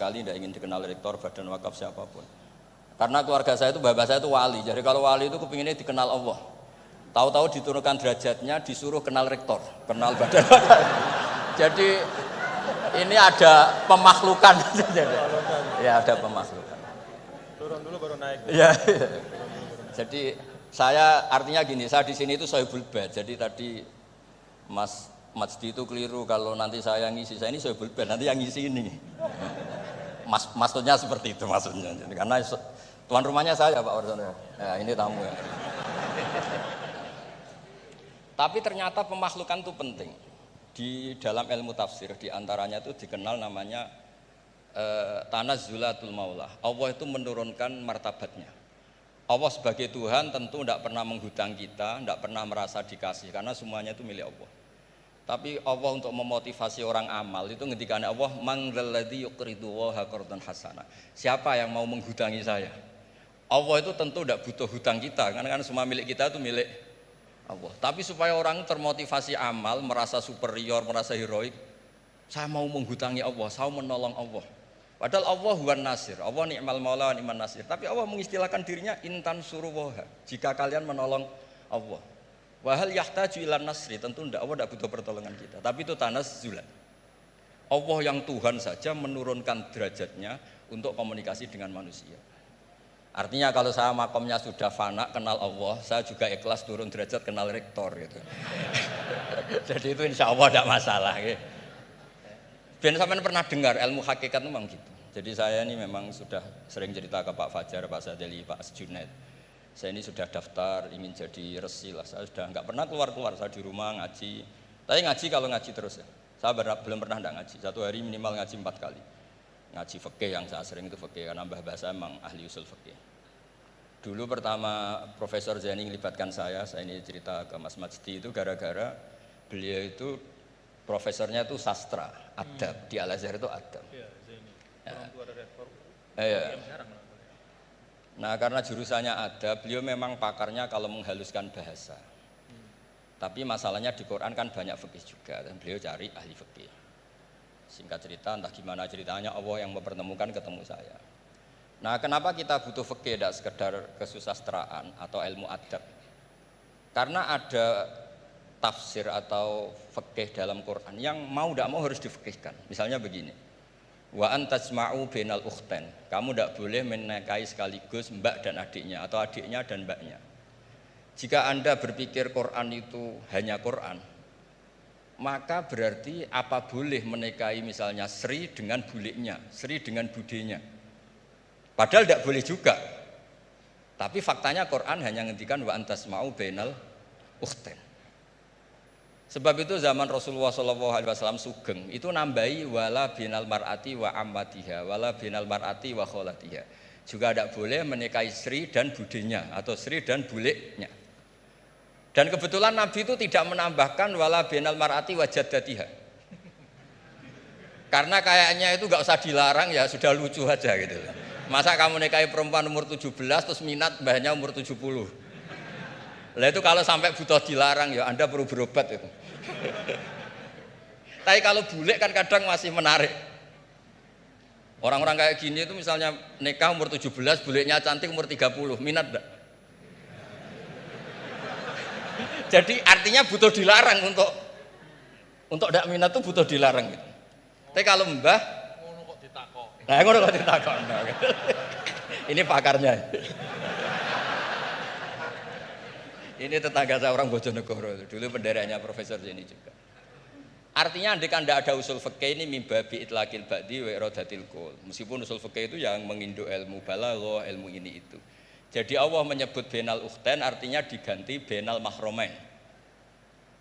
sekali tidak ingin dikenal rektor badan wakaf siapapun. Karena keluarga saya itu, bapak saya itu wali. Jadi kalau wali itu kepinginnya dikenal Allah. Tahu-tahu diturunkan derajatnya, disuruh kenal rektor, kenal badan wakaf. Jadi ini ada pemakhlukan. Ya ada pemakhlukan. Turun dulu baru naik. Ya. Jadi saya artinya gini, saya di sini itu sohibul bait. Jadi tadi Mas Majdi itu keliru kalau nanti saya ngisi, saya ini sohibul bait, nanti yang ngisi ini. Maksudnya seperti itu maksudnya. Jadi, karena tuan rumahnya saya Pak Warsono. Ya, ini tamu ya. Tapi ternyata pemakhlukan itu penting. Di dalam ilmu tafsir diantaranya itu dikenal namanya tanazzulatul maula. Allah itu menurunkan martabatnya. Allah sebagai Tuhan tentu tidak pernah menghutang kita, tidak pernah merasa dikasih karena semuanya itu milik Allah. Tapi Allah untuk memotivasi orang amal itu ketika Allah mangzalladzi yuqridu waha qardan hasana. Siapa yang mau menghutangi saya? Allah itu tentu tidak butuh hutang kita karena kan semua milik kita itu milik Allah. Tapi supaya orang termotivasi amal, merasa superior, merasa heroik, saya mau menghutangi Allah, saya mau menolong Allah. Padahal Allah huwan nasir, Allah ni'mal maula wa ni'man nasir. Tapi Allah mengistilahkan dirinya intan suruwaha, jika kalian menolong Allah. Wahal yahtaju ilan nasri, tentu tidak, Allah tidak butuh pertolongan kita. Tapi itu tanazzulan. Allah yang Tuhan saja menurunkan derajatnya untuk komunikasi dengan manusia. Artinya kalau saya makomnya sudah fana, kenal Allah, saya juga ikhlas turun derajat kenal rektor gitu. Jadi itu insya Allah tidak masalah. Ben sampean pernah dengar ilmu hakikat itu memang gitu. Jadi saya ini memang sudah sering cerita ke Pak Fajar, Pak Sadeli, Pak Junaid. Saya ini sudah daftar ingin jadi resi lah. Saya sudah nggak pernah keluar-keluar. Saya di rumah ngaji. Tapi ngaji kalau ngaji terus ya. Saya belum pernah nggak ngaji. Satu hari minimal ngaji 4 kali. Ngaji fikih yang saya sering itu fikih karena mbah bahasa emang ahli usul fikih. Dulu pertama Profesor Zaini melibatkan saya ini cerita ke Mas Majdi itu gara-gara beliau itu profesornya itu sastra, adab, di Al-Azhar itu adab. Iya, Zaini. Orang tua dari rektor. Iya. Nah karena jurusannya adab, beliau memang pakarnya kalau menghaluskan bahasa. Tapi masalahnya di Quran kan banyak fikih juga dan beliau cari ahli fikih. Singkat cerita, entah gimana ceritanya Allah yang mempertemukan ketemu saya. Nah kenapa kita butuh fikih, tidak sekedar kesusastraan atau ilmu adab? Karena ada tafsir atau fikih dalam Quran yang mau tidak mau harus difikihkan. Misalnya begini, wa antasma'u bainal ukhtain, kamu tidak boleh menikahi sekaligus mbak dan adiknya atau adiknya dan mbaknya. Jika Anda berpikir Quran itu hanya Quran, maka berarti apa boleh menikahi misalnya Sri dengan buliknya, Sri dengan budenya. Padahal tidak boleh juga. Tapi faktanya Quran hanya ngendikan wa antasma'u bainal ukhtain. Sebab itu zaman Rasulullah SAW sugeng itu nambahi wala binal mar'ati wa ammatiha wala binal mar'ati wa kholatiha. Juga tidak boleh menikahi Sri dan budenya atau Sri dan buliknya. Dan kebetulan Nabi itu tidak menambahkan wala binal mar'ati wa jaddatiha. Karena kayaknya itu gak usah dilarang ya sudah lucu aja gitu. Masa kamu nikahi perempuan umur 17 terus minat mbahnya umur 70. Lah itu kalau sampai butuh dilarang ya Anda perlu berobat itu. Tapi kalau bule kan kadang masih menarik. Orang-orang kayak gini itu misalnya nikah umur 17, bulenya cantik umur 30, minat enggak? Jadi artinya butuh dilarang untuk enggak minat itu butuh dilarang gitu. Tapi kalau mbah ngono kok ditakok. Nah, ngono kok ditakok. Ini pakarnya. Ini tetangga saya orang Bojonegoro, dulu benderanya Profesor Zaini juga. Artinya andai kan tidak ada usul fikih ini mimbabi itlaqil ba'di wa iradatil qul. Meskipun usul fikih itu yang menginduk ilmu balaghah, ilmu ini itu. Jadi Allah menyebut bainal ukhtain artinya diganti bainal mahromain.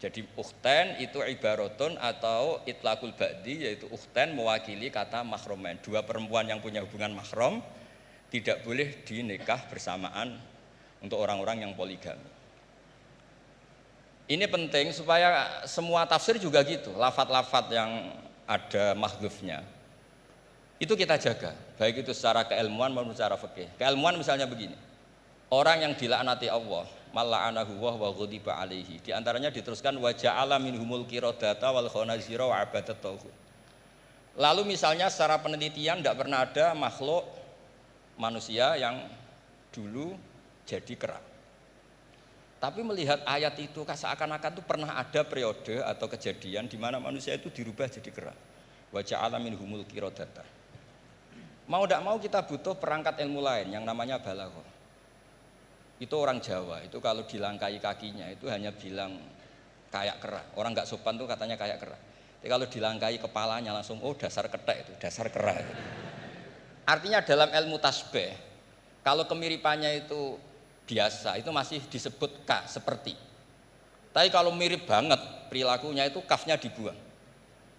Jadi ukhtain itu ibaratun atau itlaqul ba'di yaitu ukhtain mewakili kata mahromain. Dua perempuan yang punya hubungan mahram tidak boleh dinikah bersamaan untuk orang-orang yang poligami. Ini penting supaya semua tafsir juga gitu, lafat-lafat yang ada mahdzufnya. Itu kita jaga, baik itu secara keilmuan maupun secara fikih. Keilmuan misalnya begini. Orang yang dilaknati Allah, mala'anahu wa ghadiba alaihi. Di antaranya diteruskan wa ja'ala minhumul qiradata wal khanazira wa abadat tauhid. Lalu misalnya secara penelitian tidak pernah ada makhluk manusia yang dulu jadi kera. Tapi melihat ayat itu seakan-akan itu pernah ada periode atau kejadian di mana manusia itu dirubah jadi kera. Wa ja'ala minhumul qiradata. Mau tidak mau kita butuh perangkat ilmu lain yang namanya balaghah. Itu orang Jawa, itu kalau dilangkai kakinya itu hanya bilang kayak kera. Orang nggak sopan tuh katanya kayak kera. Tapi kalau dilangkai kepalanya langsung, oh dasar ketek itu, dasar kera. Artinya dalam ilmu tasbih, kalau kemiripannya itu biasa, itu masih disebut ka, seperti. Tapi kalau mirip banget perilakunya itu kafnya dibuang.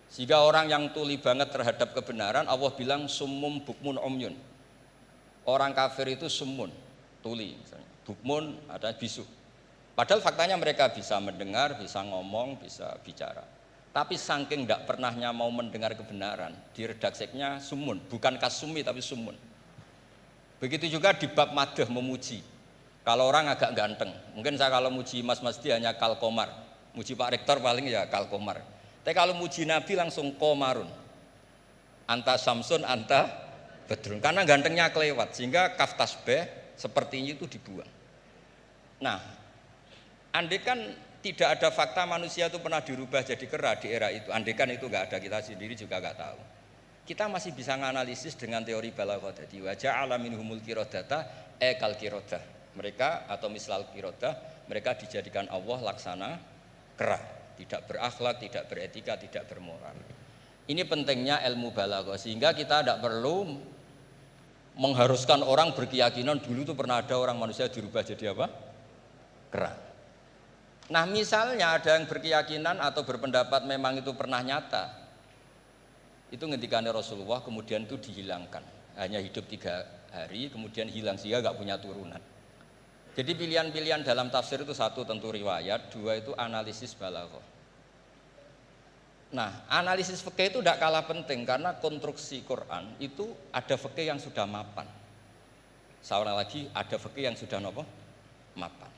Sehingga orang yang tuli banget terhadap kebenaran, Allah bilang summum bukmun umyun. Orang kafir itu summun, tuli misalnya. Bukmun ada bisu. Padahal faktanya mereka bisa mendengar, bisa ngomong, bisa bicara. Tapi saking tidak pernahnya mau mendengar kebenaran, di redakseknya sumun, bukan kasumi tapi sumun. Begitu juga di bab madah memuji. Kalau orang agak ganteng, mungkin saya kalau muji Mas Masdi hanya kalkomar, muji Pak Rektor paling ya kalkomar. Tapi kalau muji Nabi langsung komarun, anta samsun, anta bedrun, karena gantengnya kelewat, sehingga kaf tasbih seperti ini itu dibuang. Nah, andai kan tidak ada fakta manusia itu pernah dirubah jadi kera di era itu. Andaikan itu nggak ada, kita sendiri juga nggak tahu. Kita masih bisa menganalisis dengan teori balaghah tadi. Wa ja'ala minhumul qiradata kal qiradah. Mereka atau mislal qiradah, mereka dijadikan Allah laksana kera, tidak berakhlak, tidak beretika, tidak bermoral. Ini pentingnya ilmu balaghah, sehingga kita tidak perlu mengharuskan orang berkeyakinan dulu itu pernah ada orang manusia dirubah jadi apa? Kera. Nah misalnya ada yang berkeyakinan atau berpendapat memang itu pernah nyata, itu ngendikannya Rasulullah kemudian itu dihilangkan, hanya hidup 3 hari kemudian hilang sehingga nggak punya turunan. Jadi pilihan-pilihan dalam tafsir itu satu tentu riwayat, dua itu analisis balaghah. Nah analisis fikih itu tidak kalah penting karena konstruksi Quran itu ada fikih yang sudah mapan, seorang lagi ada fikih yang sudah mapan.